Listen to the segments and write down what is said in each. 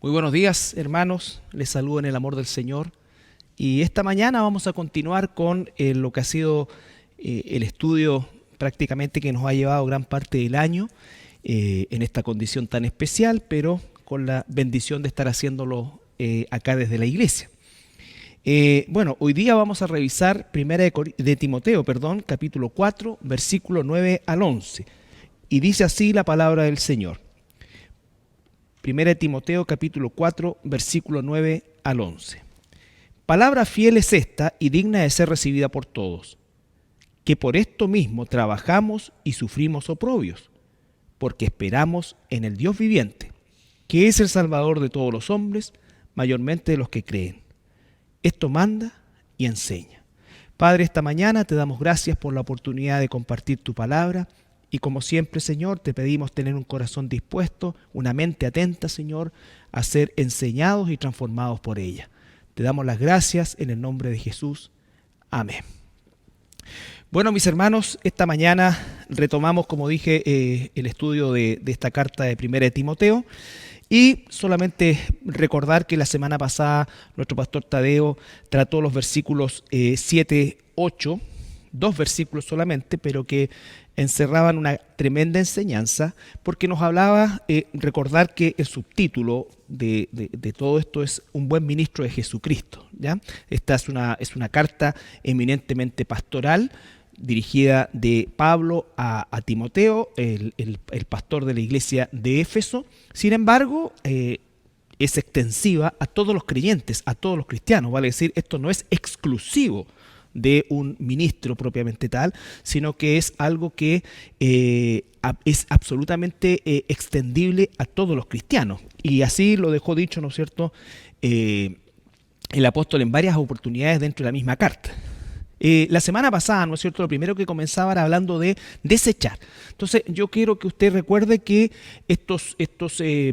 Muy buenos días, hermanos. Les saludo en el amor del Señor. Y esta mañana vamos a continuar con lo que ha sido el estudio prácticamente que nos ha llevado gran parte del año en esta condición tan especial, pero con la bendición de estar haciéndolo acá desde la iglesia. Hoy día vamos a revisar de Timoteo, capítulo 4, versículo 9 al 11. Y dice así la palabra del Señor. Primera de Timoteo capítulo 4, versículo 9 al 11. Palabra fiel es esta y digna de ser recibida por todos, que por esto mismo trabajamos y sufrimos oprobios, porque esperamos en el Dios viviente, que es el Salvador de todos los hombres, mayormente de los que creen. Esto manda y enseña. Padre, esta mañana te damos gracias por la oportunidad de compartir tu palabra. Y como siempre, Señor, te pedimos tener un corazón dispuesto, una mente atenta, Señor, a ser enseñados y transformados por ella. Te damos las gracias en el nombre de Jesús. Amén. Bueno, mis hermanos, esta mañana retomamos, como dije, el estudio de esta carta de Primera de Timoteo. Y solamente recordar que la semana pasada nuestro pastor Tadeo trató los versículos 7, 8, 2 versículos solamente, pero que encerraban una tremenda enseñanza, porque nos hablaba, recordar que el subtítulo de todo esto es un buen ministro de Jesucristo, ¿ya? Esta es una carta eminentemente pastoral, dirigida de Pablo a Timoteo, el pastor de la iglesia de Éfeso. Sin embargo, es extensiva a todos los creyentes, a todos los cristianos, vale decir, esto no es exclusivo de un ministro propiamente tal, sino que es algo que es absolutamente extendible a todos los cristianos. Y así lo dejó dicho, ¿no es cierto?, el apóstol en varias oportunidades dentro de la misma carta. La semana pasada, ¿no es cierto?, lo primero que comenzaba era hablando de desechar. Entonces yo quiero que usted recuerde que estos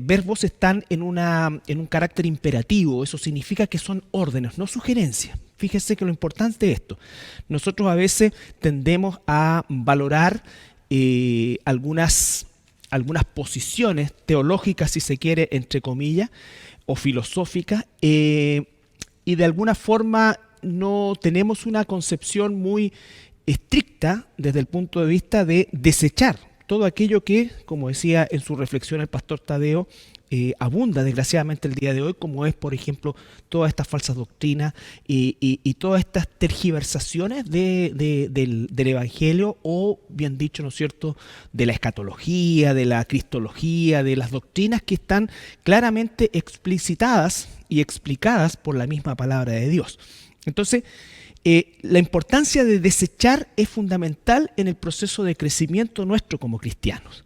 verbos están en un carácter imperativo. Eso significa que son órdenes, no sugerencias. Fíjese que lo importante es esto. Nosotros a veces tendemos a valorar algunas posiciones teológicas, si se quiere, entre comillas, o filosóficas, y de alguna forma no tenemos una concepción muy estricta desde el punto de vista de desechar todo aquello que, como decía en su reflexión el pastor Tadeo, abunda desgraciadamente el día de hoy, como es, por ejemplo, todas estas falsas doctrinas y todas estas tergiversaciones del Evangelio, o bien dicho, ¿no es cierto?, de la escatología, de la cristología, de las doctrinas que están claramente explicitadas y explicadas por la misma palabra de Dios. Entonces, la importancia de desechar es fundamental en el proceso de crecimiento nuestro como cristianos.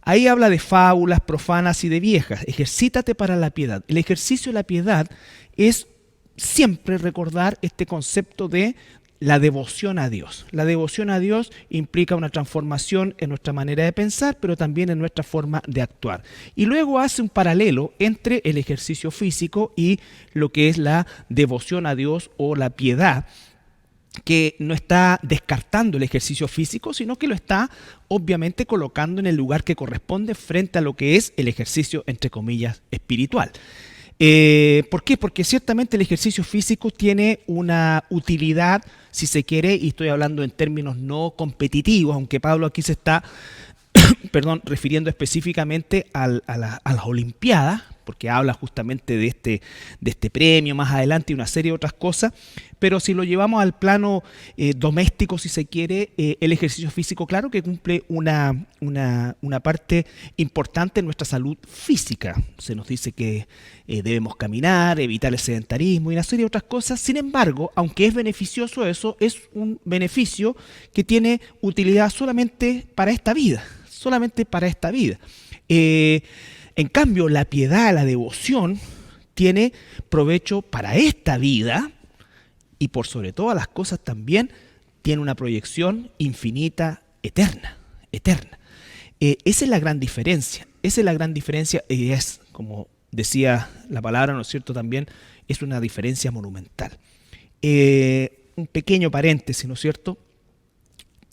Ahí habla de fábulas profanas y de viejas. Ejercítate para la piedad. El ejercicio de la piedad es siempre recordar este concepto de la devoción a Dios. La devoción a Dios implica una transformación en nuestra manera de pensar, pero también en nuestra forma de actuar. Y luego hace un paralelo entre el ejercicio físico y lo que es la devoción a Dios o la piedad, que no está descartando el ejercicio físico, sino que lo está obviamente colocando en el lugar que corresponde frente a lo que es el ejercicio, entre comillas, espiritual. ¿Por qué? Porque ciertamente el ejercicio físico tiene una utilidad, si se quiere, y estoy hablando en términos no competitivos, aunque Pablo aquí se está refiriendo específicamente a las Olimpiadas, porque habla justamente de este premio más adelante y una serie de otras cosas. Pero si lo llevamos al plano doméstico, si se quiere, el ejercicio físico, claro que cumple una parte importante en nuestra salud física. Se nos dice que debemos caminar, evitar el sedentarismo y una serie de otras cosas. Sin embargo, aunque es beneficioso eso, es un beneficio que tiene utilidad solamente para esta vida. Solamente para esta vida. En cambio, la piedad, la devoción, tiene provecho para esta vida y por sobre todas las cosas también tiene una proyección infinita, eterna. Esa es la gran diferencia. Esa es la gran diferencia y es, como decía la palabra, ¿no es cierto?, también es una diferencia monumental. Un pequeño paréntesis, ¿no es cierto?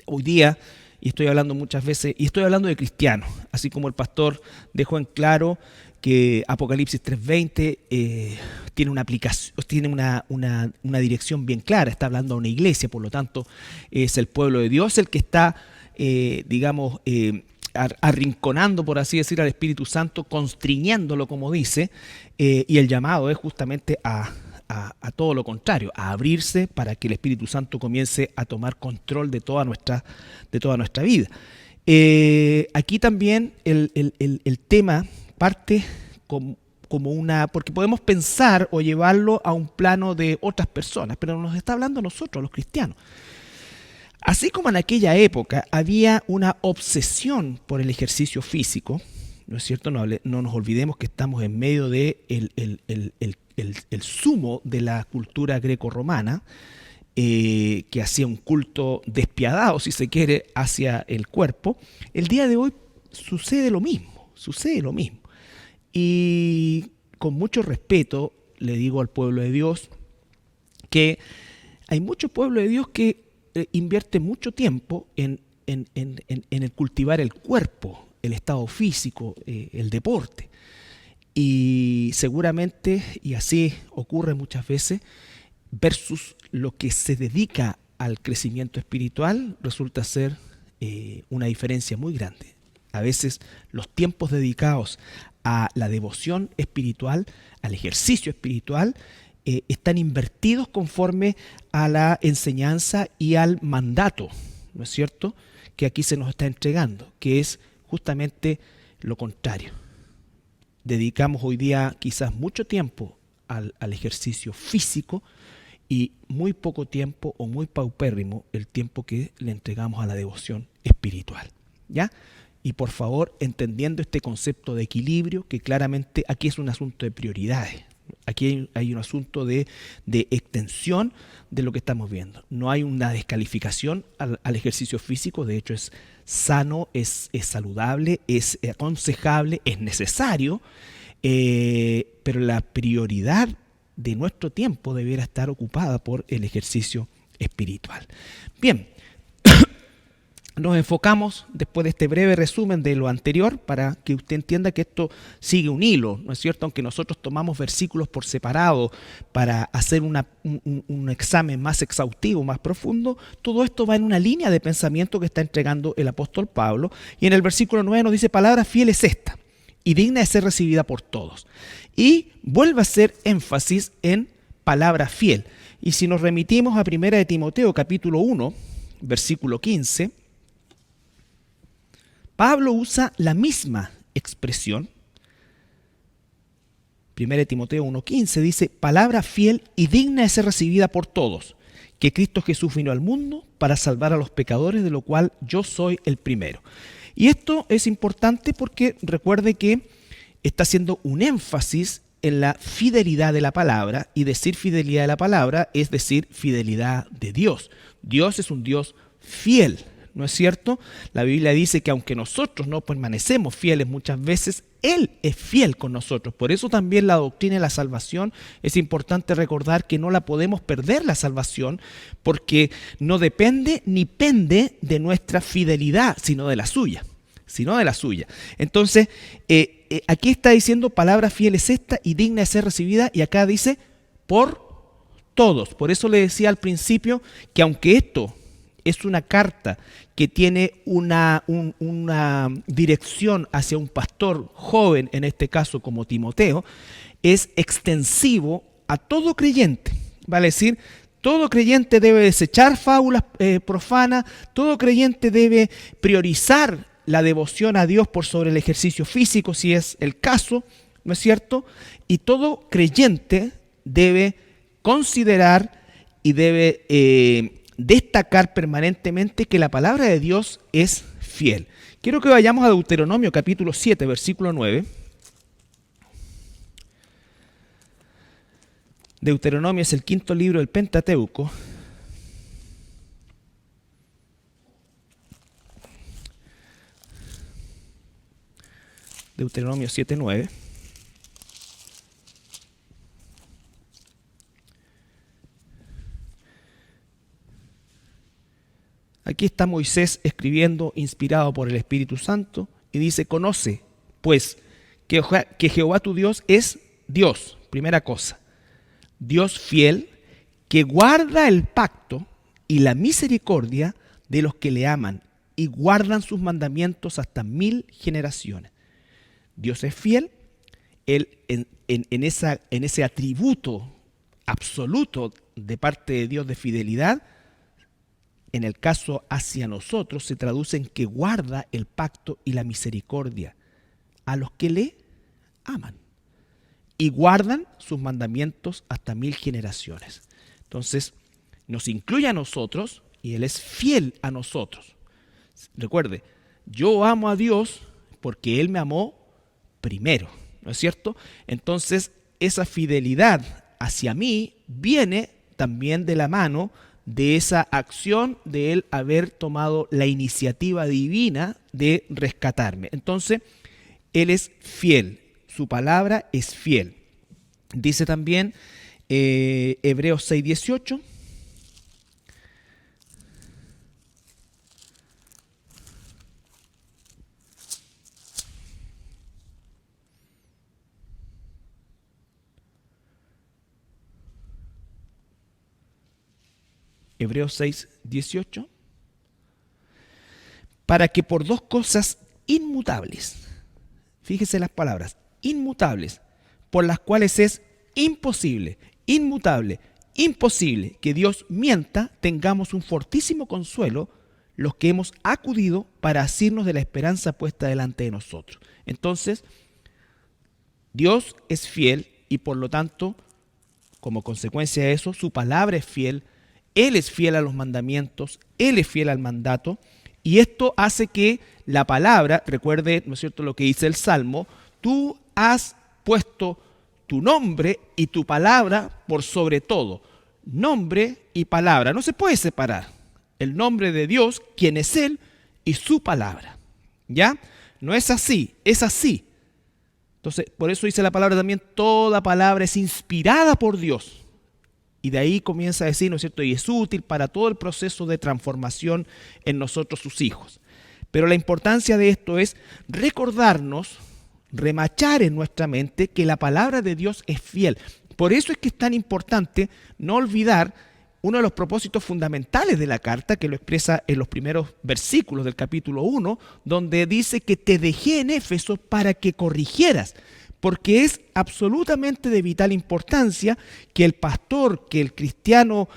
Hoy día, y estoy hablando muchas veces, y estoy hablando de cristianos, así como el pastor dejó en claro que Apocalipsis 3:20 tiene una aplicación, tiene una dirección bien clara, está hablando a una iglesia, por lo tanto es el pueblo de Dios el que está, arrinconando, por así decir, al Espíritu Santo, constriñéndolo, como dice, y el llamado es justamente a todo lo contrario, a abrirse para que el Espíritu Santo comience a tomar control de toda nuestra vida. Aquí también el tema parte como porque podemos pensar o llevarlo a un plano de otras personas, pero nos está hablando a nosotros, a los cristianos. Así como en aquella época había una obsesión por el ejercicio físico, ¿no es cierto? No nos olvidemos que estamos en medio de el sumo de la cultura greco-romana, que hacía un culto despiadado, si se quiere, hacia el cuerpo. El día de hoy sucede lo mismo. Y con mucho respeto le digo al pueblo de Dios que hay mucho pueblo de Dios que invierte mucho tiempo en el cultivar el cuerpo, el estado físico, el deporte. Y seguramente, y así ocurre muchas veces, versus lo que se dedica al crecimiento espiritual, resulta ser una diferencia muy grande. A veces los tiempos dedicados a la devoción espiritual, al ejercicio espiritual, están invertidos conforme a la enseñanza y al mandato, ¿no es cierto?, que aquí se nos está entregando, que es justamente lo contrario. Dedicamos hoy día quizás mucho tiempo al ejercicio físico y muy poco tiempo o muy paupérrimo el tiempo que le entregamos a la devoción espiritual, ¿ya? Y por favor, entendiendo este concepto de equilibrio, que claramente aquí es un asunto de prioridades. Aquí hay un asunto de extensión de lo que estamos viendo. No hay una descalificación al ejercicio físico, de hecho es sano, es saludable, es aconsejable, es necesario, pero la prioridad de nuestro tiempo debiera estar ocupada por el ejercicio espiritual. Bien, nos enfocamos después de este breve resumen de lo anterior para que usted entienda que esto sigue un hilo, ¿no es cierto? Aunque nosotros tomamos versículos por separado para hacer un examen más exhaustivo, más profundo, todo esto va en una línea de pensamiento que está entregando el apóstol Pablo. Y en el versículo 9 nos dice: palabra fiel es esta, y digna de ser recibida por todos. Y vuelve a hacer énfasis en palabra fiel. Y si nos remitimos a 1 de Timoteo capítulo 1, versículo 15, Pablo usa la misma expresión. 1 de Timoteo 1:15 dice: palabra fiel y digna de ser recibida por todos, que Cristo Jesús vino al mundo para salvar a los pecadores, de lo cual yo soy el primero. Y esto es importante porque recuerde que está haciendo un énfasis en la fidelidad de la palabra, y decir fidelidad de la palabra es decir fidelidad de Dios. Dios es un Dios fiel, ¿no es cierto? La Biblia dice que aunque nosotros no permanecemos fieles muchas veces, Él es fiel con nosotros. Por eso también la doctrina de la salvación es importante recordar que no la podemos perder, la salvación, porque no depende ni pende de nuestra fidelidad, sino de la suya. Entonces, aquí está diciendo palabra fiel es esta y digna de ser recibida, y acá dice por todos. Por eso le decía al principio que aunque esto es una carta que tiene una dirección hacia un pastor joven, en este caso como Timoteo, es extensivo a todo creyente. Vale decir, todo creyente debe desechar fábulas profanas, todo creyente debe priorizar la devoción a Dios por sobre el ejercicio físico, si es el caso, ¿no es cierto? Y todo creyente debe considerar y debe destacar permanentemente que la palabra de Dios es fiel. Quiero que vayamos a Deuteronomio capítulo 7, versículo 9. Deuteronomio es el quinto libro del Pentateuco. Deuteronomio 7, 9. Aquí está Moisés escribiendo, inspirado por el Espíritu Santo, y dice: conoce, pues, que Jehová tu Dios es Dios, primera cosa, Dios fiel, que guarda el pacto y la misericordia de los que le aman y guardan sus mandamientos hasta 1000 generaciones. Dios es fiel, Él en ese atributo absoluto de parte de Dios de fidelidad, en el caso hacia nosotros se traduce en que guarda el pacto y la misericordia a los que le aman y guardan sus mandamientos hasta 1000 generaciones. Entonces, nos incluye a nosotros y Él es fiel a nosotros. Recuerde, yo amo a Dios porque Él me amó primero, ¿no es cierto? Entonces, esa fidelidad hacia mí viene también de la mano de esa acción de Él haber tomado la iniciativa divina de rescatarme. Entonces, Él es fiel, su palabra es fiel. Dice también Hebreos 6:18. Hebreos 6:18. Para que por dos cosas inmutables, fíjese las palabras, inmutables, por las cuales es imposible, inmutable, imposible que Dios mienta, tengamos un fortísimo consuelo los que hemos acudido para asirnos de la esperanza puesta delante de nosotros. Entonces, Dios es fiel y por lo tanto, como consecuencia de eso, su palabra es fiel, Él es fiel a los mandamientos, Él es fiel al mandato, y esto hace que la palabra, recuerde, ¿no es cierto?, lo que dice el Salmo, tú has puesto tu nombre y tu palabra por sobre todo. Nombre y palabra, no se puede separar. El nombre de Dios, quien es Él, y su palabra. ¿Ya? No es así, es así. Entonces, por eso dice la palabra también, toda palabra es inspirada por Dios. Y de ahí comienza a decir, ¿no es cierto?, y es útil para todo el proceso de transformación en nosotros, sus hijos. Pero la importancia de esto es recordarnos, remachar en nuestra mente que la palabra de Dios es fiel. Por eso es que es tan importante no olvidar uno de los propósitos fundamentales de la carta, que lo expresa en los primeros versículos del capítulo 1, donde dice que te dejé en Éfeso para que corrigieras. Porque es absolutamente de vital importancia que el pastor, que el cristiano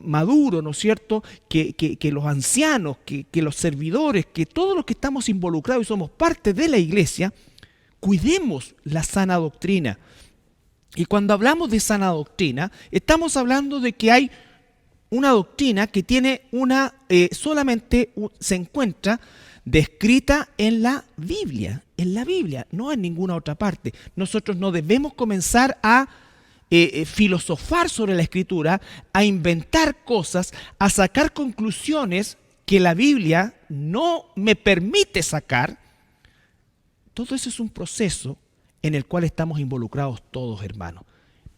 maduro, ¿no es cierto?, que los ancianos, que los servidores, que todos los que estamos involucrados y somos parte de la iglesia, cuidemos la sana doctrina. Y cuando hablamos de sana doctrina, estamos hablando de que hay una doctrina que tiene solamente se encuentra descrita en la Biblia, no en ninguna otra parte. Nosotros no debemos comenzar a filosofar sobre la Escritura, a inventar cosas, a sacar conclusiones que la Biblia no me permite sacar. Todo eso es un proceso en el cual estamos involucrados todos, hermanos.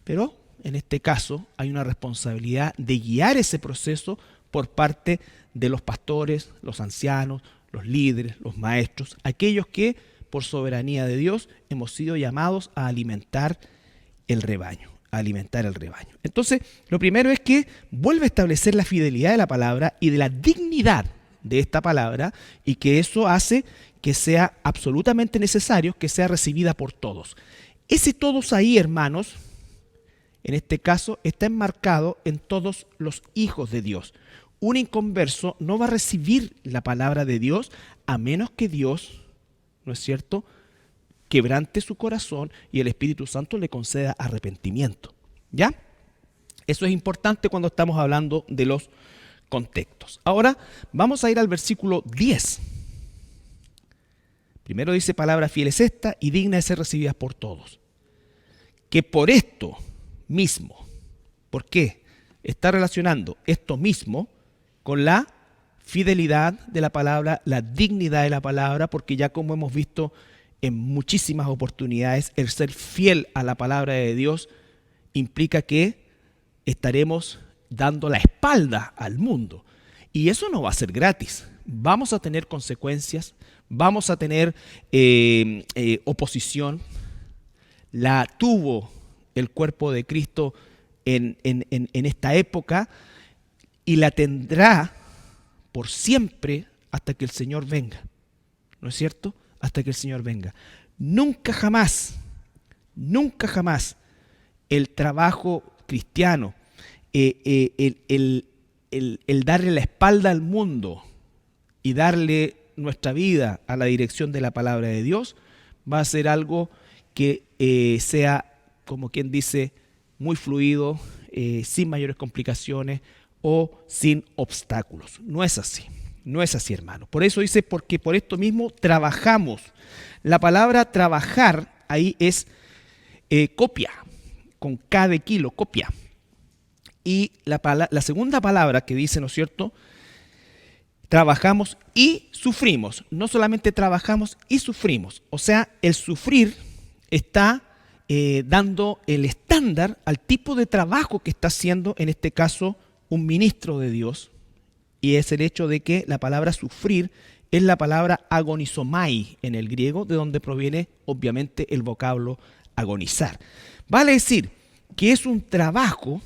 Pero en este caso hay una responsabilidad de guiar ese proceso por parte de los pastores, los ancianos, los líderes, los maestros, aquellos que por soberanía de Dios hemos sido llamados a alimentar el rebaño, Entonces, lo primero es que vuelve a establecer la fidelidad de la palabra y de la dignidad de esta palabra, y que eso hace que sea absolutamente necesario que sea recibida por todos. Ese todos ahí, hermanos, en este caso está enmarcado en todos los hijos de Dios. Un inconverso no va a recibir la palabra de Dios a menos que Dios, ¿no es cierto?, quebrante su corazón y el Espíritu Santo le conceda arrepentimiento. ¿Ya? Eso es importante cuando estamos hablando de los contextos. Ahora vamos a ir al versículo 10. Primero dice, palabra fiel es esta y digna de ser recibida por todos. Que por esto mismo, ¿por qué? Está relacionando esto mismo con la fidelidad de la palabra, la dignidad de la palabra, porque ya como hemos visto en muchísimas oportunidades, el ser fiel a la palabra de Dios implica que estaremos dando la espalda al mundo. Y eso no va a ser gratis. Vamos a tener consecuencias, Vamos a tener oposición. La tuvo el cuerpo de Cristo en esta época y la tendrá por siempre hasta que el Señor venga. ¿No es cierto? Hasta que el Señor venga. Nunca jamás el trabajo cristiano, el darle la espalda al mundo y darle nuestra vida a la dirección de la palabra de Dios, va a ser algo que sea, como quien dice, muy fluido, sin mayores complicaciones o sin obstáculos. No es así, hermano. Por eso dice, porque por esto mismo trabajamos. La palabra trabajar ahí es copia, con K de kilo, copia. Y la segunda palabra que dice, ¿no es cierto?, trabajamos y sufrimos. No solamente trabajamos y sufrimos. O sea, el sufrir está dando el estándar al tipo de trabajo que está haciendo, en este caso, un ministro de Dios. Y es el hecho de que la palabra sufrir es la palabra agonizomai en el griego, de donde proviene, obviamente, el vocablo agonizar. Vale decir que es un trabajo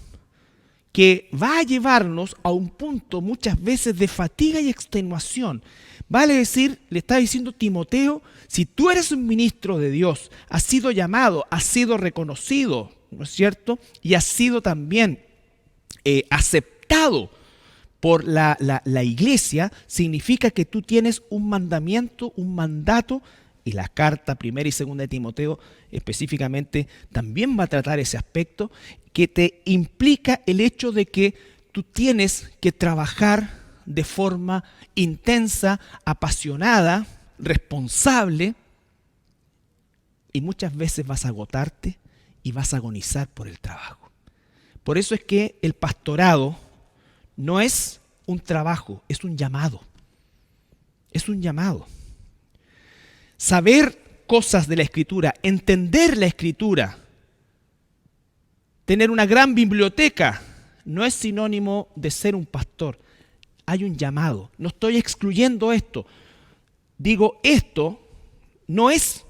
que va a llevarnos a un punto muchas veces de fatiga y extenuación. Vale decir, le está diciendo Timoteo, si tú eres un ministro de Dios, has sido llamado, has sido reconocido, ¿no es cierto? Y has sido también aceptado por la iglesia, significa que tú tienes un mandamiento, un mandato, y la carta primera y segunda de Timoteo específicamente también va a tratar ese aspecto, que te implica el hecho de que tú tienes que trabajar de forma intensa, apasionada, responsable, y muchas veces vas a agotarte y vas a agonizar por el trabajo. Por eso es que el pastorado no es un trabajo, es un llamado. Es un llamado. Saber cosas de la Escritura, entender la Escritura, tener una gran biblioteca, no es sinónimo de ser un pastor. Hay un llamado. No estoy excluyendo esto. Digo, esto no es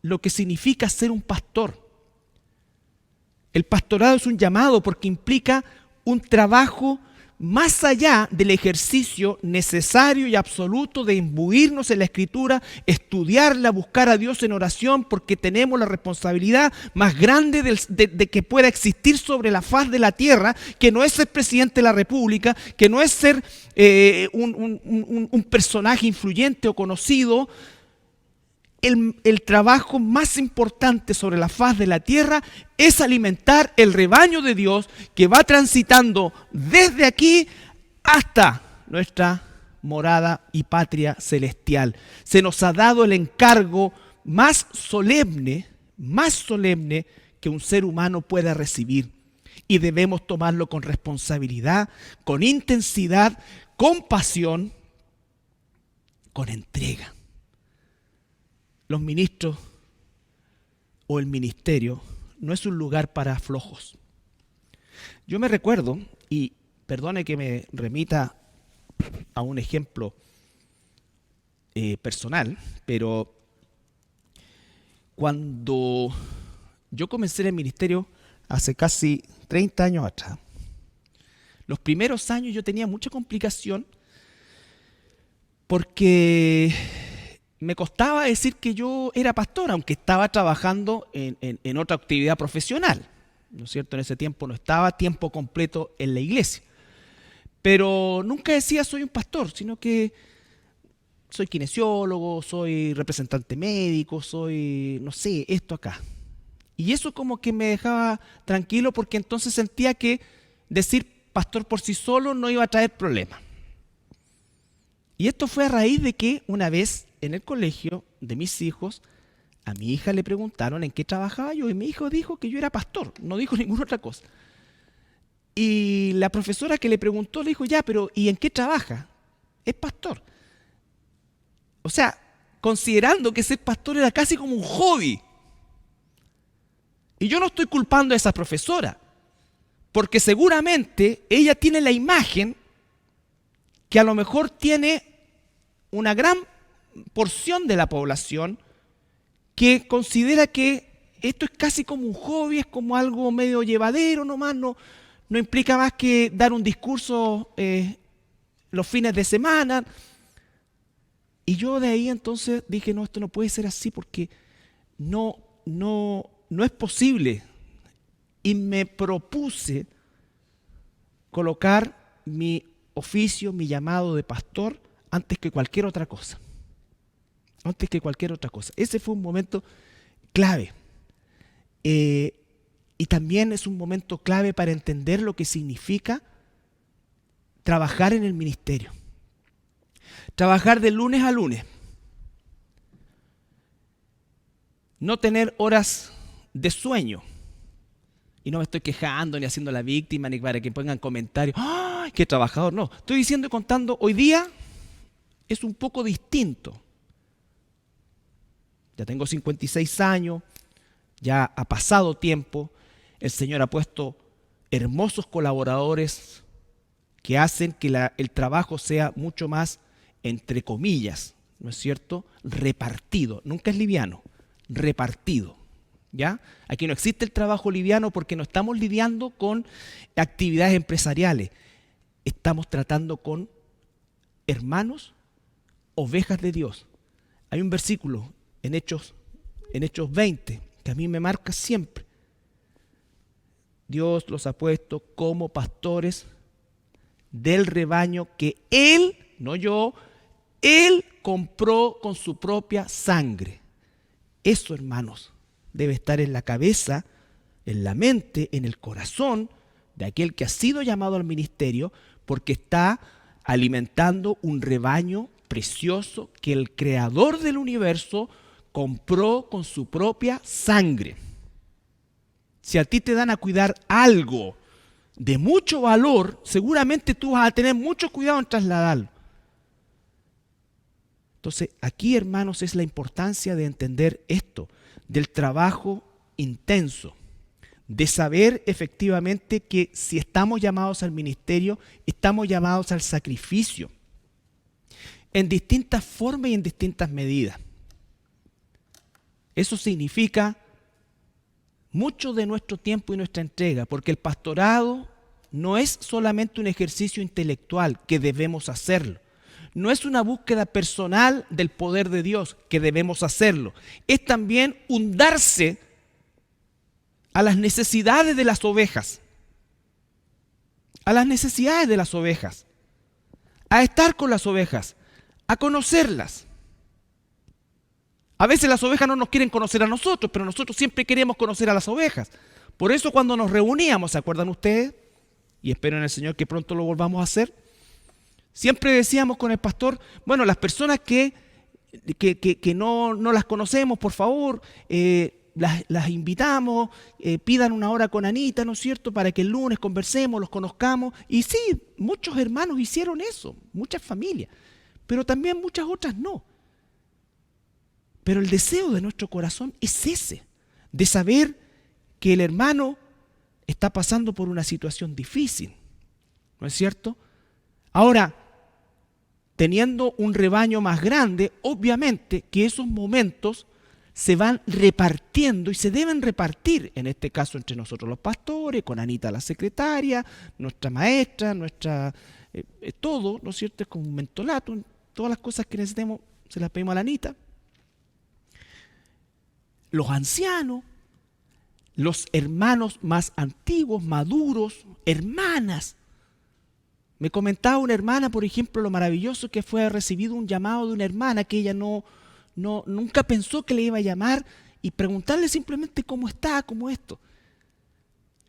lo que significa ser un pastor. El pastorado es un llamado porque implica un trabajo más allá del ejercicio necesario y absoluto de imbuirnos en la Escritura, estudiarla, buscar a Dios en oración, porque tenemos la responsabilidad más grande de que pueda existir sobre la faz de la tierra, que no es ser presidente de la República, que no es ser un personaje influyente o conocido. El trabajo más importante sobre la faz de la tierra es alimentar el rebaño de Dios que va transitando desde aquí hasta nuestra morada y patria celestial. Se nos ha dado el encargo más solemne que un ser humano pueda recibir. Y debemos tomarlo con responsabilidad, con intensidad, con pasión, con entrega. Los ministros o el ministerio no es un lugar para flojos. Yo me recuerdo, y perdone que me remita a un ejemplo personal, pero cuando yo comencé en el ministerio hace casi 30 años atrás, los primeros años yo tenía mucha complicación porque me costaba decir que yo era pastor, aunque estaba trabajando en otra actividad profesional, ¿no es cierto? En ese tiempo no estaba a tiempo completo en la iglesia. Pero nunca decía soy un pastor, sino que soy kinesiólogo, soy representante médico, soy, no sé, esto acá. Y eso como que me dejaba tranquilo porque entonces sentía que decir pastor por sí solo no iba a traer problemas. Y esto fue a raíz de que una vez en el colegio de mis hijos, a mi hija le preguntaron en qué trabajaba yo y mi hijo dijo que yo era pastor, no dijo ninguna otra cosa. Y la profesora que le preguntó le dijo, ya, pero ¿y en qué trabaja? Es pastor. O sea, considerando que ser pastor era casi como un hobby. Y yo no estoy culpando a esa profesora, porque seguramente ella tiene la imagen que a lo mejor tiene una gran porción de la población que considera que esto es casi como un hobby, es como algo medio llevadero nomás, no implica más que dar un discurso los fines de semana. Y yo de ahí entonces dije, no, esto no puede ser así porque no es posible. Y me propuse colocar mi oficio, mi llamado de pastor, antes que cualquier otra cosa. Antes que cualquier otra cosa. Ese fue un momento clave. Y también es un momento clave para entender lo que significa trabajar en el ministerio. Trabajar de lunes a lunes. No tener horas de sueño. Y no me estoy quejando ni haciendo la víctima ni para que pongan comentarios. ¡Ay, qué trabajador! No, estoy diciendo y contando, hoy día es un poco distinto. Ya tengo 56 años, ya ha pasado tiempo, el Señor ha puesto hermosos colaboradores que hacen que el trabajo sea mucho más, entre comillas, ¿no es cierto?, repartido. Nunca es liviano, repartido. ¿Ya? Aquí no existe el trabajo liviano porque no estamos lidiando con actividades empresariales. Estamos tratando con hermanos, ovejas de Dios. Hay un versículo en Hechos 20 que a mí me marca siempre. Dios los ha puesto como pastores del rebaño que Él, no yo, Él compró con su propia sangre. Eso, hermanos, debe estar en la cabeza, en la mente, en el corazón de aquel que ha sido llamado al ministerio, porque está alimentando un rebaño precioso que el creador del universo compró con su propia sangre. Si a ti te dan a cuidar algo de mucho valor, seguramente tú vas a tener mucho cuidado en trasladarlo. Entonces, aquí, hermanos, es la importancia de entender esto, del trabajo intenso, de saber efectivamente que si estamos llamados al ministerio, estamos llamados al sacrificio, en distintas formas y en distintas medidas. Eso significa mucho de nuestro tiempo y nuestra entrega, porque el pastorado no es solamente un ejercicio intelectual que debemos hacerlo. No es una búsqueda personal del poder de Dios que debemos hacerlo. Es también hundirse a las necesidades de las ovejas. A las necesidades de las ovejas. A estar con las ovejas. A conocerlas. A veces las ovejas no nos quieren conocer a nosotros, pero nosotros siempre queremos conocer a las ovejas. Por eso cuando nos reuníamos, ¿se acuerdan ustedes? Y espero en el Señor que pronto lo volvamos a hacer. Siempre decíamos con el pastor, bueno, las personas que no las conocemos, por favor, las invitamos, pidan una hora con Anita, ¿no es cierto?, para que el lunes conversemos, los conozcamos. Y sí, muchos hermanos hicieron eso, muchas familias, pero también muchas otras no. Pero el deseo de nuestro corazón es ese, de saber que el hermano está pasando por una situación difícil, ¿no es cierto? Ahora, teniendo un rebaño más grande, obviamente que esos momentos se van repartiendo y se deben repartir, en este caso entre nosotros los pastores, con Anita la secretaria, nuestra maestra, todo, ¿no es cierto? Es como un mentolato, todas las cosas que necesitemos se las pedimos a la Anita. Los ancianos, los hermanos más antiguos, maduros, hermanas. Me comentaba una hermana, por ejemplo, lo maravilloso que fue haber recibido un llamado de una hermana que ella nunca pensó que le iba a llamar y preguntarle simplemente cómo está, cómo esto.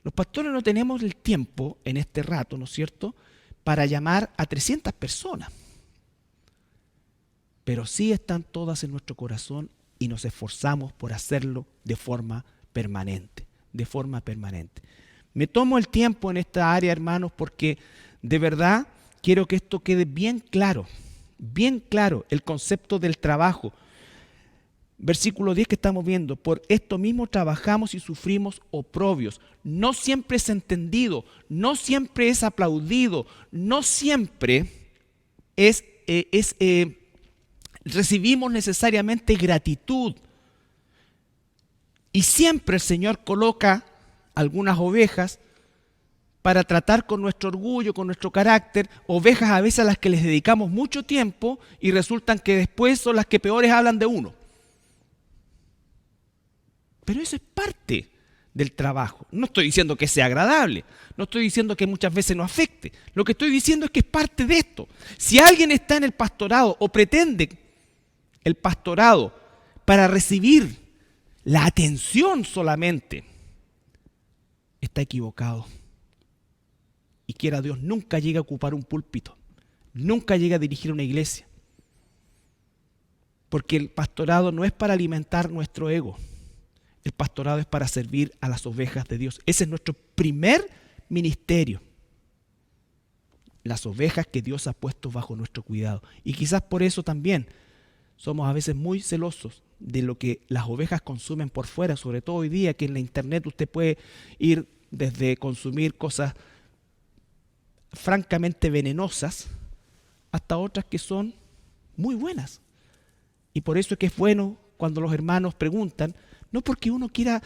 Los pastores no tenemos el tiempo en este rato, ¿no es cierto?, para llamar a 300 personas. Pero sí están todas en nuestro corazón y nos esforzamos por hacerlo de forma permanente, Me tomo el tiempo en esta área, hermanos, porque de verdad quiero que esto quede bien claro, el concepto del trabajo. Versículo 10 que estamos viendo, por esto mismo trabajamos y sufrimos oprobios. No siempre es entendido, no siempre es aplaudido, no siempre es recibimos necesariamente gratitud. Y siempre el Señor coloca algunas ovejas para tratar con nuestro orgullo, con nuestro carácter, ovejas a veces a las que les dedicamos mucho tiempo y resultan que después son las que peores hablan de uno. Pero eso es parte del trabajo. No estoy diciendo que sea agradable, no estoy diciendo que muchas veces nos afecte. Lo que estoy diciendo es que es parte de esto. Si alguien está en el pastorado o pretende el pastorado para recibir la atención solamente, está equivocado. Y quiera Dios, nunca llega a ocupar un púlpito, nunca llega a dirigir una iglesia. Porque el pastorado no es para alimentar nuestro ego. El pastorado es para servir a las ovejas de Dios. Ese es nuestro primer ministerio. Las ovejas que Dios ha puesto bajo nuestro cuidado. Y quizás por eso también somos a veces muy celosos de lo que las ovejas consumen por fuera, sobre todo hoy día que en la internet usted puede ir desde consumir cosas francamente venenosas hasta otras que son muy buenas. Y por eso es que es bueno cuando los hermanos preguntan, no porque uno quiera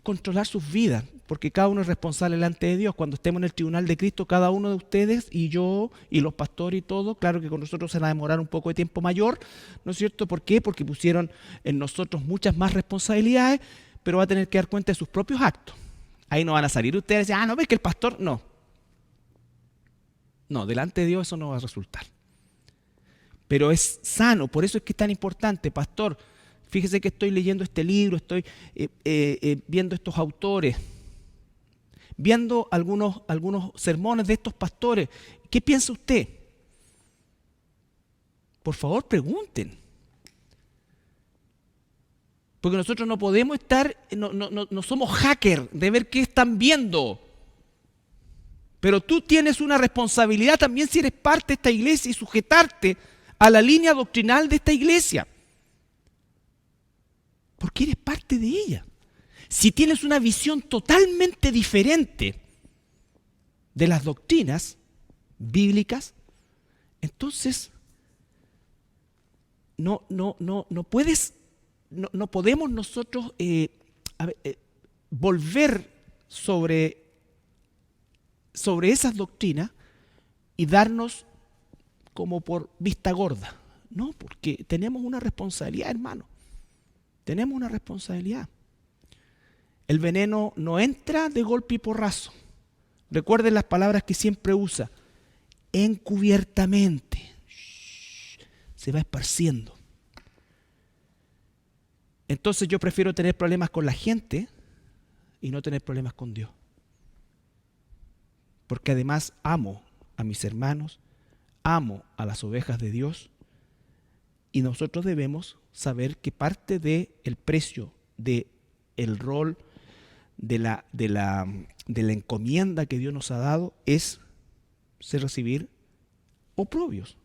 controlar sus vidas, porque cada uno es responsable delante de Dios. Cuando estemos en el tribunal de Cristo, cada uno de ustedes y yo y los pastores y todo, claro que con nosotros se va a demorar un poco de tiempo mayor, ¿no es cierto? ¿Por qué? Porque pusieron en nosotros muchas más responsabilidades, pero va a tener que dar cuenta de sus propios actos. Ahí no van a salir ustedes y decir, no ves que el pastor, no. No, delante de Dios eso no va a resultar. Pero es sano, por eso es que es tan importante, pastor. Fíjese que estoy leyendo este libro, estoy viendo estos autores, viendo algunos sermones de estos pastores. ¿Qué piensa usted? Por favor, pregunten. Porque nosotros no podemos estar, no somos hackers de ver qué están viendo. Pero tú tienes una responsabilidad también si eres parte de esta iglesia y sujetarte a la línea doctrinal de esta iglesia. Porque eres parte de ella. Si tienes una visión totalmente diferente de las doctrinas bíblicas, entonces no podemos nosotros volver sobre esas doctrinas y darnos como por vista gorda. No, porque tenemos una responsabilidad, hermano. Tenemos una responsabilidad. El veneno no entra de golpe y porrazo. Recuerden las palabras que siempre usa. Encubiertamente. Se va esparciendo. Entonces yo prefiero tener problemas con la gente y no tener problemas con Dios. Porque además amo a mis hermanos, amo a las ovejas de Dios y nosotros debemos saber que parte del precio del rol de la encomienda que Dios nos ha dado es recibir oprobios.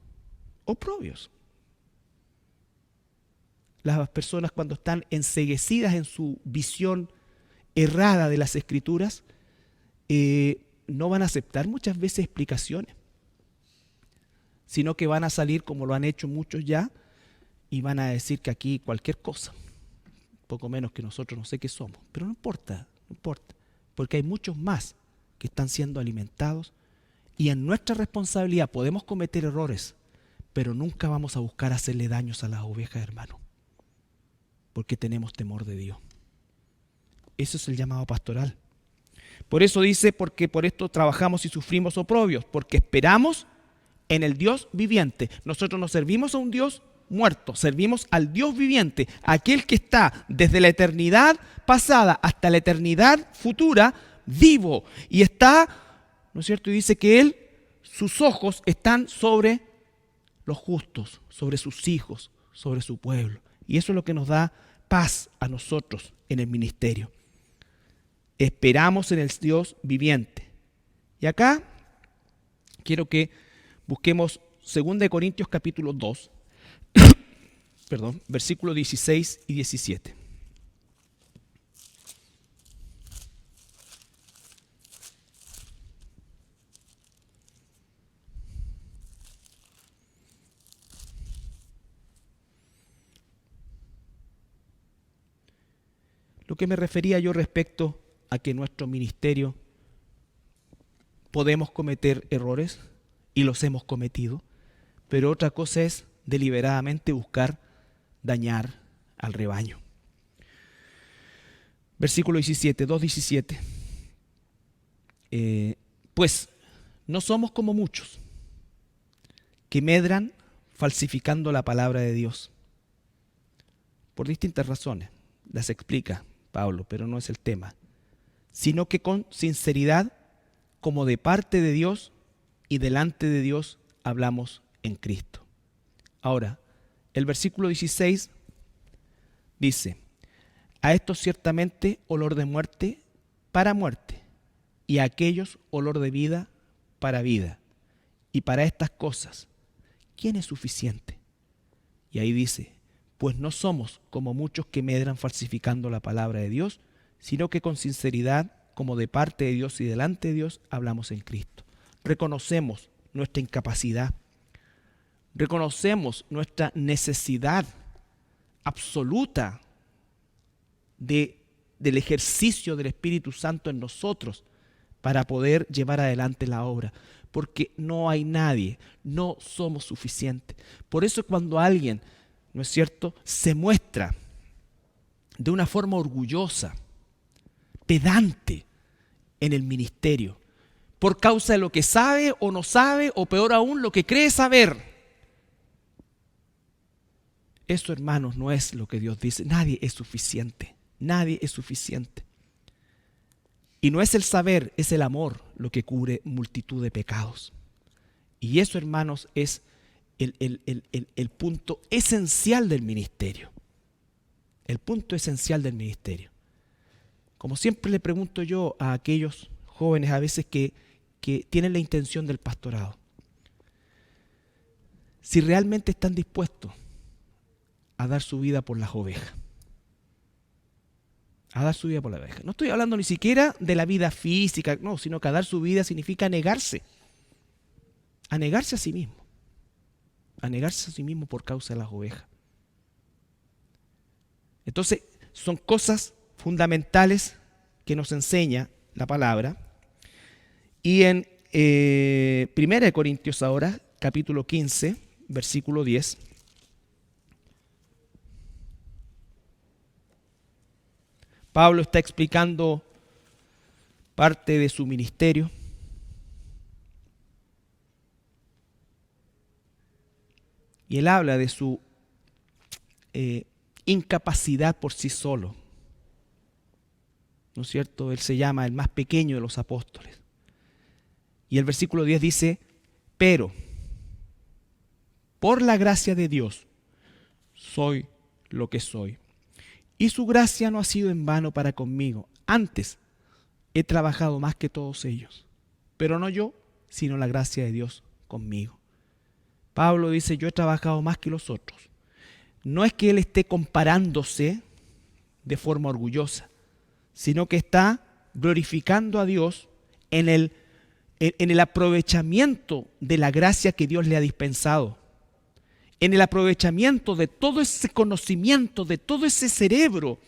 Las personas cuando están enceguecidas en su visión errada de las Escrituras, no van a aceptar muchas veces explicaciones, sino que van a salir como lo han hecho muchos ya y van a decir que aquí cualquier cosa, poco menos que nosotros no sé qué somos, pero no importa, porque hay muchos más que están siendo alimentados y en nuestra responsabilidad podemos cometer errores, pero nunca vamos a buscar hacerle daños a las ovejas, hermano, porque tenemos temor de Dios. Eso es el llamado pastoral. Por eso dice, porque por esto trabajamos y sufrimos oprobios, porque esperamos en el Dios viviente. Nosotros no servimos a un Dios muerto, servimos al Dios viviente, aquel que está desde la eternidad pasada hasta la eternidad futura, vivo. Y está, ¿no es cierto? Y dice que sus ojos están sobre los justos, sobre sus hijos, sobre su pueblo. Y eso es lo que nos da paz a nosotros en el ministerio. Esperamos en el Dios viviente. Y acá quiero que busquemos 2 Corintios capítulo 2, versículos 16 y 17. lo que me refería yo respecto a que en nuestro ministerio podemos cometer errores y los hemos cometido, pero otra cosa es deliberadamente buscar dañar al rebaño. Versículo 17, 2:17. Pues no somos como muchos que medran falsificando la palabra de Dios. Por distintas razones, las explica Pablo, pero no es el tema. Sino que con sinceridad, como de parte de Dios y delante de Dios, hablamos en Cristo. Ahora, el versículo 16 dice: a estos ciertamente olor de muerte para muerte, y a aquellos olor de vida para vida. Y para estas cosas, ¿quién es suficiente? Y ahí dice: pues no somos como muchos que medran falsificando la palabra de Dios, sino que con sinceridad, como de parte de Dios y delante de Dios, hablamos en Cristo. Reconocemos nuestra incapacidad, reconocemos nuestra necesidad absoluta del ejercicio del Espíritu Santo en nosotros para poder llevar adelante la obra, porque no hay nadie, no somos suficientes. Por eso cuando alguien, ¿no es cierto?, se muestra de una forma orgullosa, pedante en el ministerio, por causa de lo que sabe o no sabe, o peor aún, lo que cree saber. Eso, hermanos, no es lo que Dios dice. Nadie es suficiente. Nadie es suficiente. Y no es el saber, es el amor lo que cubre multitud de pecados. Y eso, hermanos, es el punto esencial del ministerio. El punto esencial del ministerio. Como siempre le pregunto yo a aquellos jóvenes a veces que tienen la intención del pastorado, si realmente están dispuestos a dar su vida por las ovejas. A dar su vida por las ovejas. No estoy hablando ni siquiera de la vida física, no, sino que a dar su vida significa negarse. A negarse a sí mismo. A negarse a sí mismo por causa de las ovejas. Entonces, son cosas fundamentales que nos enseña la palabra. Y en 1 Corintios ahora, capítulo 15, versículo 10. Pablo está explicando parte de su ministerio. Y él habla de su incapacidad por sí solo. ¿No es cierto? Él se llama el más pequeño de los apóstoles. Y el versículo 10 dice: pero por la gracia de Dios soy lo que soy. Y su gracia no ha sido en vano para conmigo. Antes he trabajado más que todos ellos. Pero no yo, sino la gracia de Dios conmigo. Pablo dice: yo he trabajado más que los otros. No es que él esté comparándose de forma orgullosa, sino que está glorificando a Dios en el aprovechamiento de la gracia que Dios le ha dispensado, en el aprovechamiento de todo ese conocimiento, de todo ese cerebro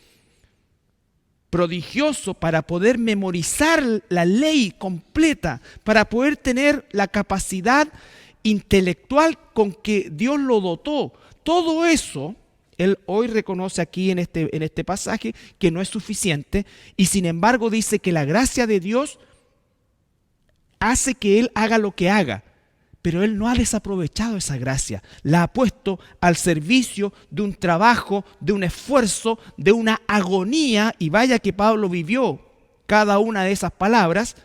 prodigioso para poder memorizar la ley completa, para poder tener la capacidad intelectual con que Dios lo dotó. Todo eso, él hoy reconoce aquí en este pasaje que no es suficiente, y sin embargo dice que la gracia de Dios hace que él haga lo que haga. Pero él no ha desaprovechado esa gracia, la ha puesto al servicio de un trabajo, de un esfuerzo, de una agonía, y vaya que Pablo vivió cada una de esas palabras,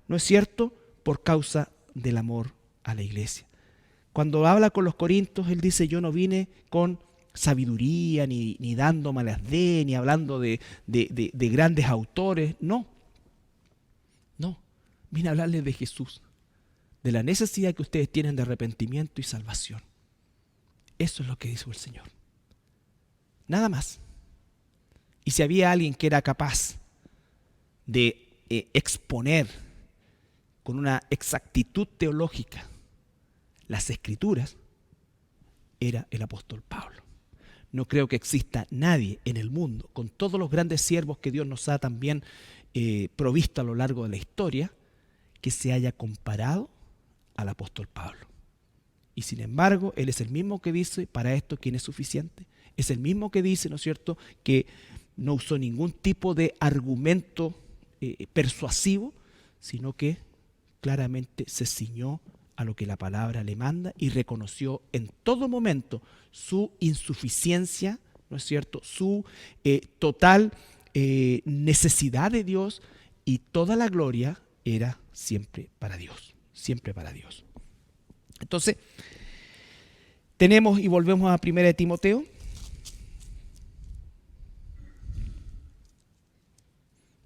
¿no es cierto?, por causa del amor a la iglesia. Cuando habla con los corintios, él dice: yo no vine con sabiduría, ni dando malas de, ni hablando de grandes autores, no, vine a hablarles de Jesús, de la necesidad que ustedes tienen de arrepentimiento y salvación. Eso es lo que dijo el Señor. Nada más. Y si había alguien que era capaz de exponer con una exactitud teológica las Escrituras, era el apóstol Pablo. No creo que exista nadie en el mundo, con todos los grandes siervos que Dios nos ha también provisto a lo largo de la historia, que se haya comparado al apóstol Pablo. Y sin embargo, él es el mismo que dice, para esto, ¿quién es suficiente? Es el mismo que dice, ¿no es cierto?, que no usó ningún tipo de argumento persuasivo, sino que claramente se ciñó a lo que la palabra le manda y reconoció en todo momento su insuficiencia, ¿no es cierto?, su total necesidad de Dios, y toda la gloria era siempre para Dios, siempre para Dios. Entonces, tenemos, y volvemos a 1 Timoteo.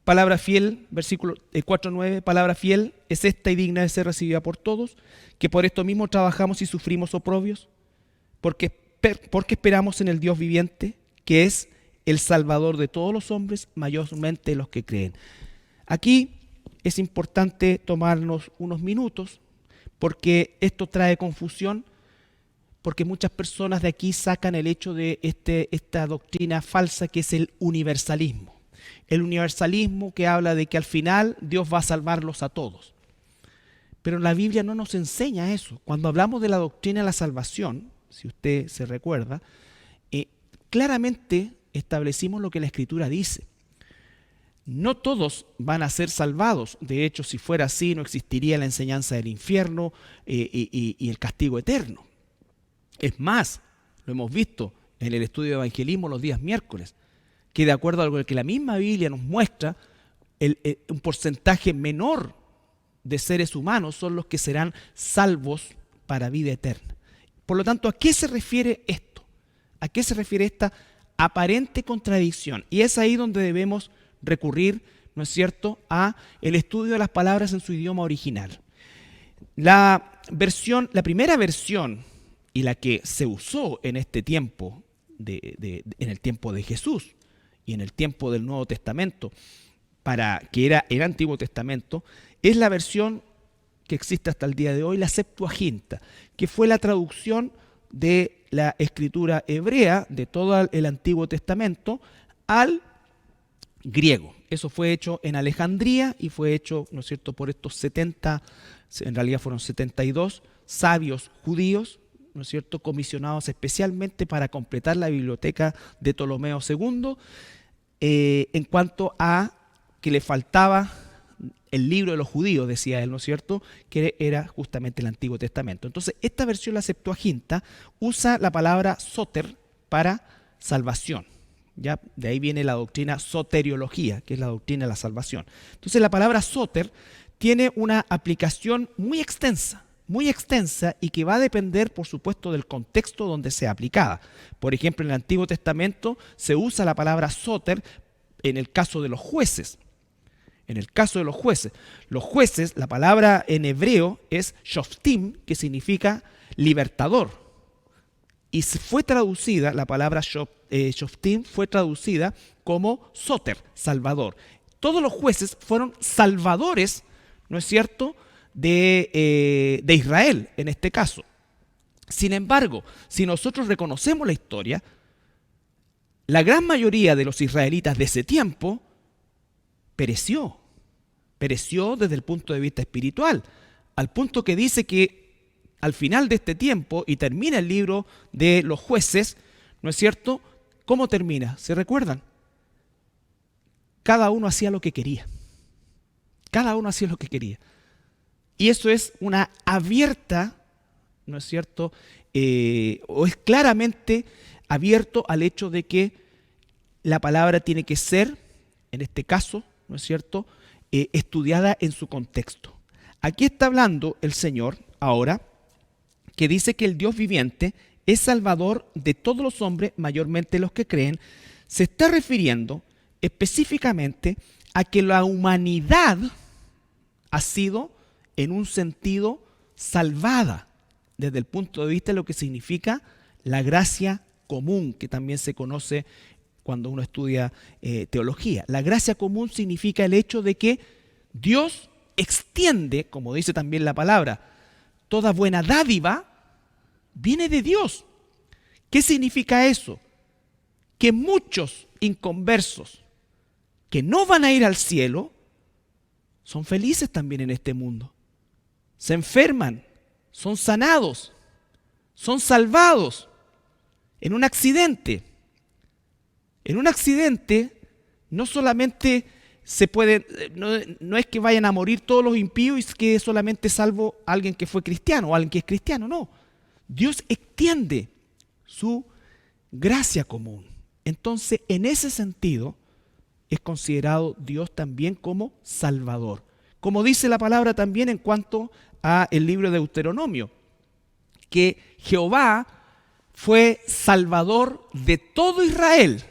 Palabra fiel, versículo 4:9, palabra fiel es esta y digna de ser recibida por todos, que por esto mismo trabajamos y sufrimos oprobios, porque esperamos en el Dios viviente, que es el Salvador de todos los hombres, mayormente los que creen. Aquí es importante tomarnos unos minutos, porque esto trae confusión, porque muchas personas de aquí sacan el hecho de esta doctrina falsa que es el universalismo. El universalismo que habla de que al final Dios va a salvarlos a todos. Pero la Biblia no nos enseña eso. Cuando hablamos de la doctrina de la salvación, si usted se recuerda, claramente establecimos lo que la Escritura dice. No todos van a ser salvados. De hecho, si fuera así, no existiría la enseñanza del infierno y el castigo eterno. Es más, lo hemos visto en el estudio de evangelismo los días miércoles, que de acuerdo a lo que la misma Biblia nos muestra, un porcentaje menor de seres humanos son los que serán salvos para vida eterna. Por lo tanto, ¿a qué se refiere esto? ¿A qué se refiere esta aparente contradicción? Y es ahí donde debemos recurrir, ¿no es cierto?, a el estudio de las palabras en su idioma original. La primera versión, y la que se usó en este tiempo, en el tiempo de Jesús y en el tiempo del Nuevo Testamento, que era el Antiguo Testamento, es la versión que existe hasta el día de hoy, la Septuaginta, que fue la traducción de la escritura hebrea de todo el Antiguo Testamento al griego. Eso fue hecho en Alejandría y fue hecho, ¿no es cierto?, por estos 70, en realidad fueron 72 sabios judíos, ¿no es cierto?, comisionados especialmente para completar la biblioteca de Ptolomeo II, en cuanto a que le faltaba el libro de los judíos, decía él, ¿no es cierto?, que era justamente el Antiguo Testamento. Entonces, esta versión, la Septuaginta, usa la palabra soter para salvación. ¿Ya? De ahí viene la doctrina soteriología, que es la doctrina de la salvación. Entonces, la palabra soter tiene una aplicación muy extensa y que va a depender, por supuesto, del contexto donde sea aplicada. Por ejemplo, en el Antiguo Testamento se usa la palabra soter en el caso de los jueces. En el caso de los jueces, la palabra en hebreo es shoftim, que significa libertador. Y fue traducida, la palabra shoftim fue traducida como soter, salvador. Todos los jueces fueron salvadores, ¿no es cierto?, de Israel en este caso. Sin embargo, si nosotros reconocemos la historia, la gran mayoría de los israelitas de ese tiempo pereció desde el punto de vista espiritual, al punto que dice que al final de este tiempo, y termina el libro de los jueces, ¿no es cierto?, ¿cómo termina? ¿Se recuerdan? Cada uno hacía lo que quería. Cada uno hacía lo que quería. Y eso es una abierta, ¿no es cierto?, o es claramente abierto al hecho de que la palabra tiene que ser, en este caso, ¿no es cierto?, estudiada en su contexto. Aquí está hablando el Señor ahora, que dice que el Dios viviente es salvador de todos los hombres, mayormente los que creen. Se está refiriendo específicamente a que la humanidad ha sido, en un sentido, salvada desde el punto de vista de lo que significa la gracia común, que también se conoce cuando uno estudia teología. La gracia común significa el hecho de que Dios extiende, como dice también la palabra, toda buena dádiva viene de Dios. ¿Qué significa eso? que muchos inconversos que no van a ir al cielo son felices también en este mundo. Se enferman, son sanados, son salvados en un accidente. En un accidente no solamente no es que vayan a morir todos los impíos y que solamente salvo alguien que fue cristiano o alguien que es cristiano, no. Dios extiende su gracia común. Entonces, en ese sentido, es considerado Dios también como Salvador. Como dice la palabra también en cuanto a el libro de Deuteronomio, que Jehová fue Salvador de todo Israel.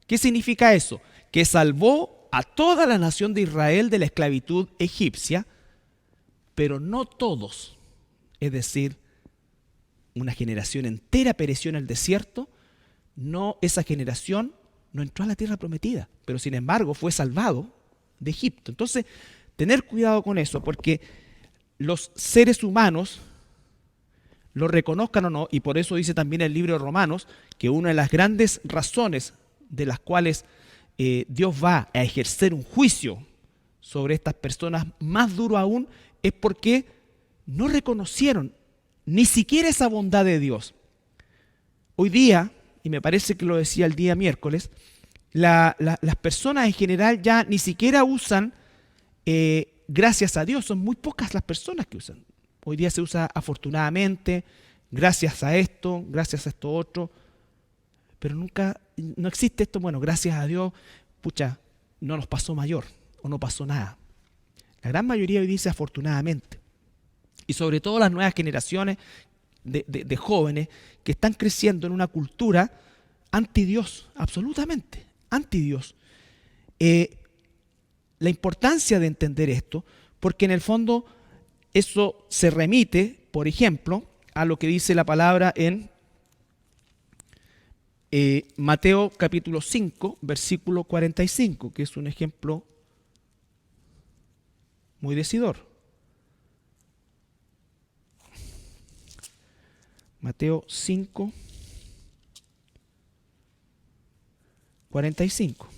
¿Qué significa eso? Que salvó a toda la nación de Israel de la esclavitud egipcia, pero no todos, es decir, una generación entera pereció en el desierto. No, esa generación no entró a la tierra prometida, pero sin embargo fue salvado de Egipto. Entonces, tener cuidado con eso, porque los seres humanos, lo reconozcan o no, y por eso dice también el libro de Romanos, que una de las grandes razones de las cuales Dios va a ejercer un juicio sobre estas personas más duro aún, es porque no reconocieron ni siquiera esa bondad de Dios. Hoy día, y me parece que lo decía el día miércoles, las personas en general ya ni siquiera usan gracias a Dios. Son muy pocas las personas que usan. Hoy día se usa afortunadamente, gracias a esto otro, pero nunca, no existe esto, bueno, gracias a Dios, pucha, no nos pasó mayor o no pasó nada. La gran mayoría hoy dice afortunadamente. Y sobre todo las nuevas generaciones de jóvenes que están creciendo en una cultura anti-Dios, absolutamente, anti-Dios. La importancia de entender esto, porque en el fondo eso se remite, por ejemplo, a lo que dice la palabra en Mateo capítulo 5, versículo 45, que es un ejemplo muy decidor. Mateo 5, 45.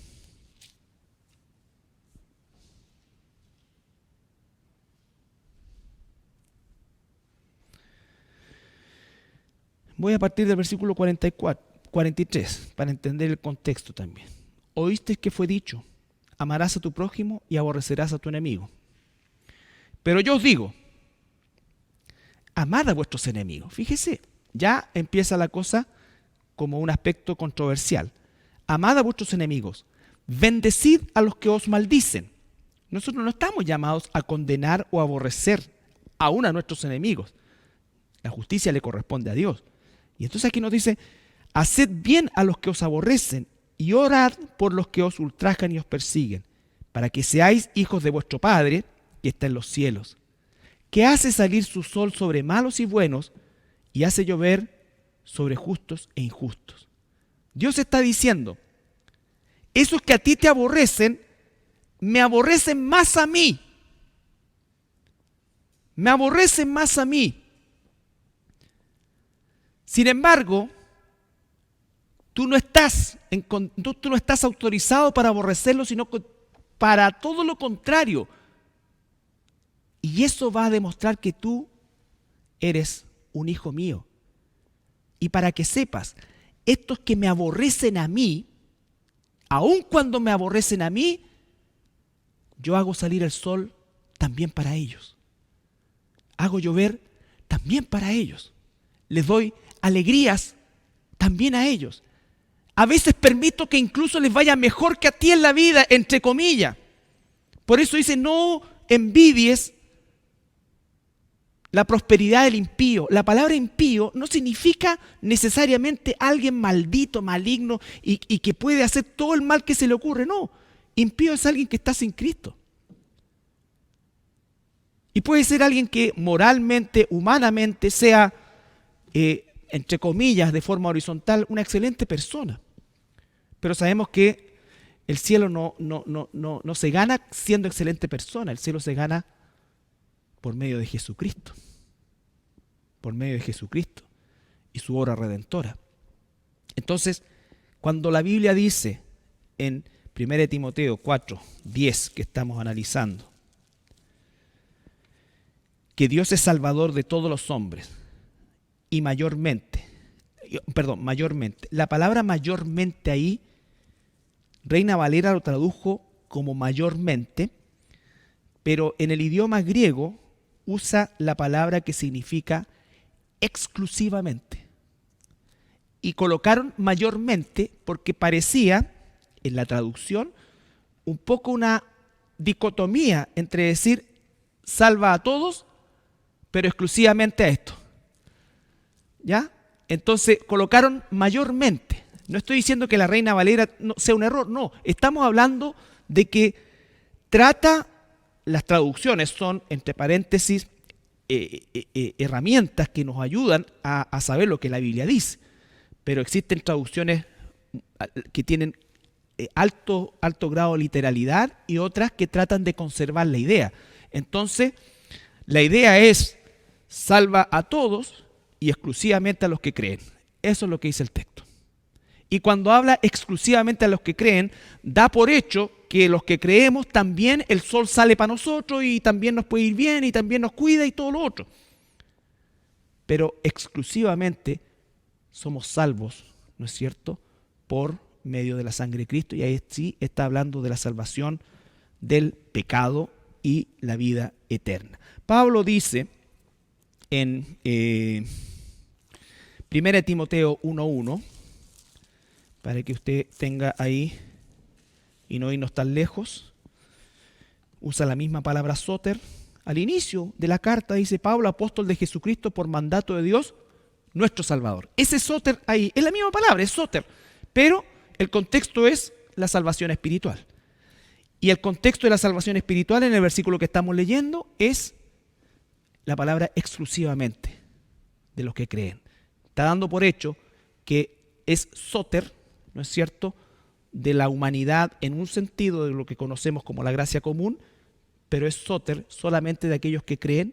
Voy a partir del versículo 43, para entender el contexto también. Oíste que fue dicho, amarás a tu prójimo y aborrecerás a tu enemigo. Pero yo os digo, amad a vuestros enemigos. Fíjese, ya empieza la cosa como un aspecto controversial. Amad a vuestros enemigos, bendecid a los que os maldicen. Nosotros no estamos llamados a condenar o aborrecer aún a nuestros enemigos. La justicia le corresponde a Dios. Y entonces aquí nos dice, haced bien a los que os aborrecen y orad por los que os ultrajan y os persiguen, para que seáis hijos de vuestro Padre que está en los cielos, que hace salir su sol sobre malos y buenos y hace llover sobre justos e injustos. Dios está diciendo, esos que a ti te aborrecen, me aborrecen más a mí. Me aborrecen más a mí. Sin embargo, tú no estás autorizado para aborrecerlo, sino para todo lo contrario. Y eso va a demostrar que tú eres un hijo mío. Y para que sepas, estos que me aborrecen a mí, aun cuando me aborrecen a mí, yo hago salir el sol también para ellos. Hago llover también para ellos. Les doy alegrías también a ellos. A veces permito que incluso les vaya mejor que a ti en la vida, entre comillas. Por eso dice, no envidies la prosperidad del impío. La palabra impío no significa necesariamente alguien maldito, maligno y que puede hacer todo el mal que se le ocurre. No, impío es alguien que está sin Cristo. Y puede ser alguien que moralmente, humanamente sea, entre comillas, de forma horizontal, una excelente persona. Pero sabemos que el cielo no se gana siendo excelente persona. El cielo se gana por medio de Jesucristo. Por medio de Jesucristo y su obra redentora. Entonces, Cuando la Biblia dice en 1 Timoteo 4:10 que estamos analizando, que Dios es salvador de todos los hombres y mayormente, la palabra mayormente ahí, Reina Valera lo tradujo como mayormente, pero en el idioma griego usa la palabra que significa exclusivamente. Y colocaron mayormente porque parecía, en la traducción, un poco una dicotomía entre decir salva a todos, pero exclusivamente a esto. ¿Ya? Entonces colocaron mayormente. No estoy diciendo que la Reina Valera sea un error, no. Estamos hablando de que trata, las traducciones son, entre paréntesis, herramientas que nos ayudan a saber lo que la Biblia dice. Pero existen traducciones que tienen alto grado de literalidad y otras que tratan de conservar la idea. Entonces, la idea es salva a todos y exclusivamente a los que creen. Eso es lo que dice el texto. Y cuando habla exclusivamente a los que creen, da por hecho que los que creemos también el sol sale para nosotros y también nos puede ir bien y también nos cuida y todo lo otro. Pero exclusivamente somos salvos, ¿no es cierto?, por medio de la sangre de Cristo, y ahí sí está hablando de la salvación del pecado y la vida eterna. Pablo dice en 1 Timoteo 1:1, para que usted tenga ahí y no irnos tan lejos, usa la misma palabra soter. Al inicio de la carta dice Pablo, apóstol de Jesucristo por mandato de Dios, nuestro Salvador. Ese soter ahí es la misma palabra, es soter, pero el contexto es la salvación espiritual. Y el contexto de la salvación espiritual en el versículo que estamos leyendo es la palabra exclusivamente de los que creen. Está dando por hecho que es soter, ¿no es cierto?, de la humanidad en un sentido de lo que conocemos como la gracia común, pero es soter solamente de aquellos que creen,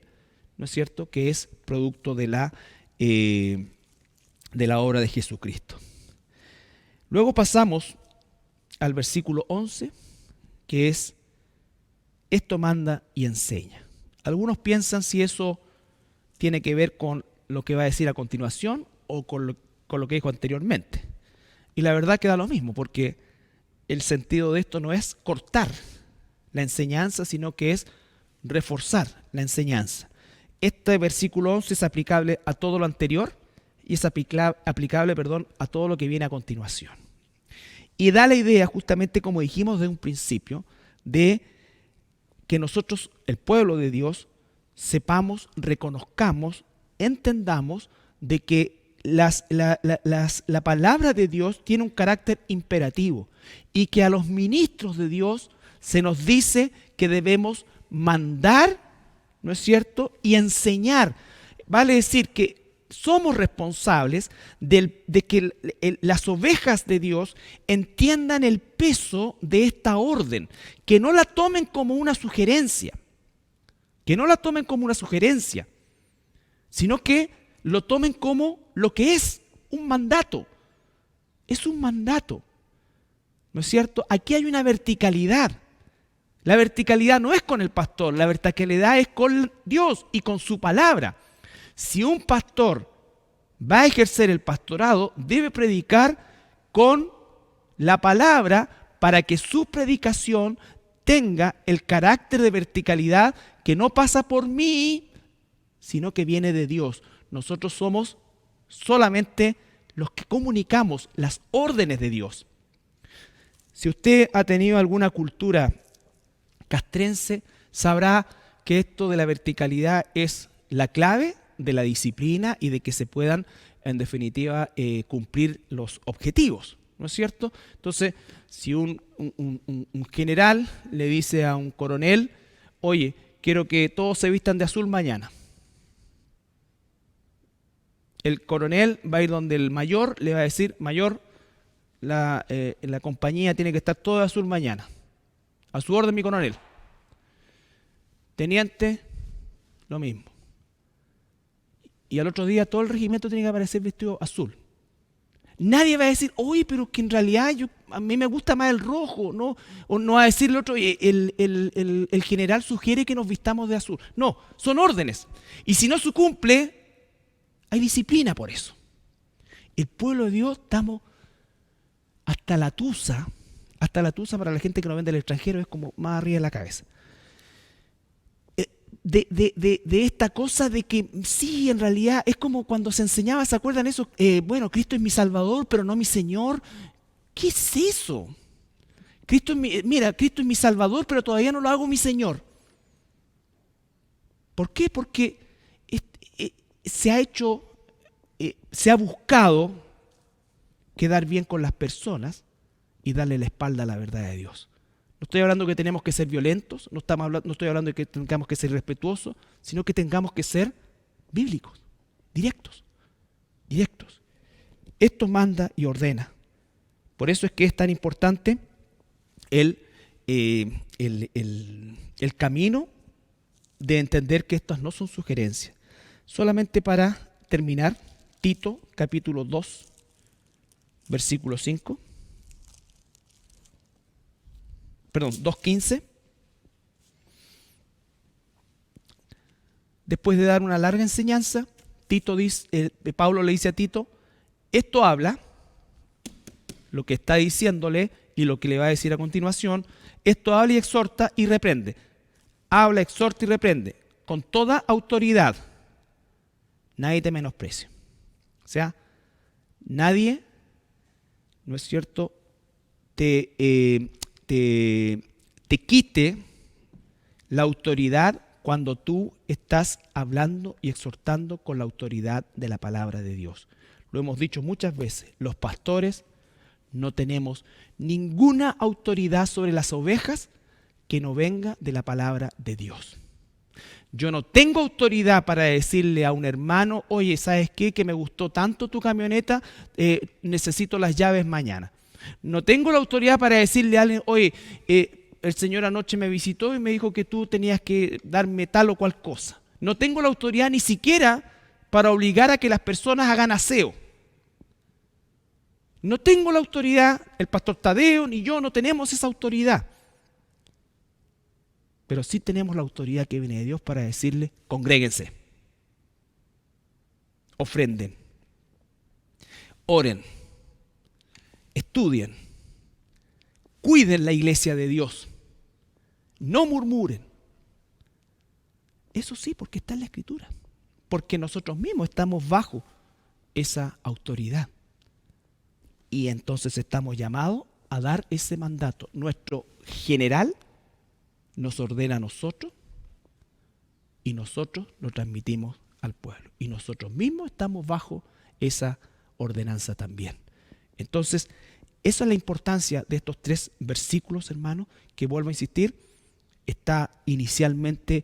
¿no es cierto?, que es producto de la obra de Jesucristo. Luego pasamos al versículo 11, que es, esto manda y enseña. Algunos piensan si eso tiene que ver con lo que va a decir a continuación o con lo que dijo anteriormente. Y la verdad que da lo mismo, porque el sentido de esto no es cortar la enseñanza, sino que es reforzar la enseñanza. Este versículo 11 es aplicable a todo lo anterior y es aplicable, a todo lo que viene a continuación. Y da la idea, justamente como dijimos de un principio, de que nosotros, el pueblo de Dios, sepamos, reconozcamos, entendamos de que la palabra de Dios tiene un carácter imperativo y que a los ministros de Dios se nos dice que debemos mandar, ¿no es cierto?, y enseñar. Vale decir que somos responsables de que las ovejas de Dios entiendan el peso de esta orden, que no la tomen como una sugerencia, sino que lo tomen como lo que es, un mandato. Es un mandato, ¿no es cierto? Aquí hay una verticalidad. La verticalidad no es con el pastor, la verticalidad es con Dios y con su palabra. Si un pastor va a ejercer el pastorado, debe predicar con la palabra para que su predicación tenga el carácter de verticalidad que no pasa por mí, sino que viene de Dios. Nosotros somos solamente los que comunicamos las órdenes de Dios. Si usted ha tenido alguna cultura castrense, sabrá que esto de la verticalidad es la clave de la disciplina y de que se puedan, en definitiva, cumplir los objetivos, ¿no es cierto? Entonces, si un general le dice a un coronel, oye, quiero que todos se vistan de azul mañana. El coronel va a ir donde el mayor, le va a decir, mayor, la compañía tiene que estar toda de azul mañana. A su orden, mi coronel. Teniente, lo mismo. Y al otro día todo el regimiento tiene que aparecer vestido azul. Nadie va a decir, oye, pero que en realidad a mí me gusta más el rojo, ¿no? O no va a decirle otro, el general sugiere que nos vistamos de azul. No, son órdenes. Y si no se cumple, hay disciplina por eso. El pueblo de Dios estamos hasta la tusa para la gente que nos vende del extranjero, es como más arriba de la cabeza. De esta cosa de que sí, en realidad es como cuando se enseñaba, ¿se acuerdan eso? Bueno, Cristo es mi Salvador, pero no mi Señor. ¿Qué es eso? Cristo es mi Salvador, pero todavía no lo hago mi Señor. ¿Por qué? Porque se ha buscado quedar bien con las personas y darle la espalda a la verdad de Dios. No estoy hablando que tenemos que ser violentos, no estoy hablando de que tengamos que ser respetuosos, sino que tengamos que ser bíblicos, directos. Esto manda y ordena. Por eso es que es tan importante el camino de entender que estas no son sugerencias. Solamente para terminar, Tito capítulo 2, versículo 5. Perdón, 2:15. Después de dar una larga enseñanza, Pablo le dice a Tito, esto habla, lo que está diciéndole y lo que le va a decir a continuación, esto habla y exhorta y reprende. Habla, exhorta y reprende con toda autoridad. Nadie te menosprecia. O sea, nadie, ¿no es cierto?, te quite la autoridad cuando tú estás hablando y exhortando con la autoridad de la palabra de Dios. Lo hemos dicho muchas veces, los pastores no tenemos ninguna autoridad sobre las ovejas que no venga de la palabra de Dios. Yo no tengo autoridad para decirle a un hermano, oye, ¿sabes qué? Que me gustó tanto tu camioneta, necesito las llaves mañana. No tengo la autoridad para decirle a alguien, oye, el Señor anoche me visitó y me dijo que tú tenías que darme tal o cual cosa. No tengo la autoridad ni siquiera para obligar a que las personas hagan aseo. No tengo la autoridad, el pastor Tadeo ni yo no tenemos esa autoridad. Pero sí tenemos la autoridad que viene de Dios para decirle, congréguense, ofrenden, oren, estudien, cuiden la iglesia de Dios, no murmuren. Eso sí, porque está en la Escritura, porque nosotros mismos estamos bajo esa autoridad. Y entonces estamos llamados a dar ese mandato. Nuestro general nos ordena a nosotros y nosotros lo transmitimos al pueblo. Y nosotros mismos estamos bajo esa ordenanza también. Entonces, esa es la importancia de estos 3 versículos, hermanos, que vuelvo a insistir, está inicialmente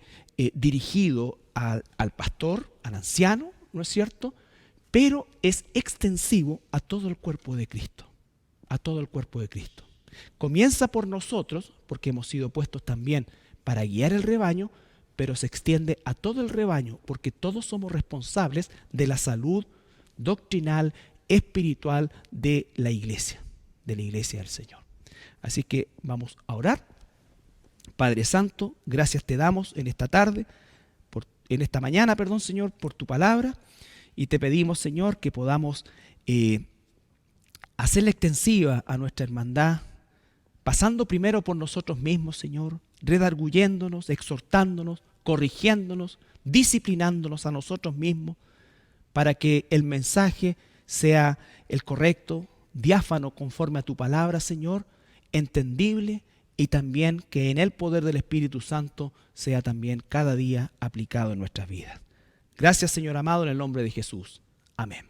dirigido al pastor, al anciano, ¿no es cierto?, pero es extensivo a todo el cuerpo de Cristo, a todo el cuerpo de Cristo. Comienza por nosotros, porque hemos sido puestos también para guiar el rebaño, pero se extiende a todo el rebaño, porque todos somos responsables de la salud doctrinal, espiritual de la iglesia del Señor. Así que vamos a orar. Padre Santo, gracias te damos en esta tarde, en esta mañana, Señor, por tu palabra. Y te pedimos, Señor, que podamos hacerla extensiva a nuestra hermandad, pasando primero por nosotros mismos, Señor, redarguyéndonos, exhortándonos, corrigiéndonos, disciplinándonos a nosotros mismos, para que el mensaje sea el correcto, diáfano conforme a tu palabra, Señor, entendible, y también que en el poder del Espíritu Santo sea también cada día aplicado en nuestras vidas. Gracias, Señor amado, en el nombre de Jesús. Amén.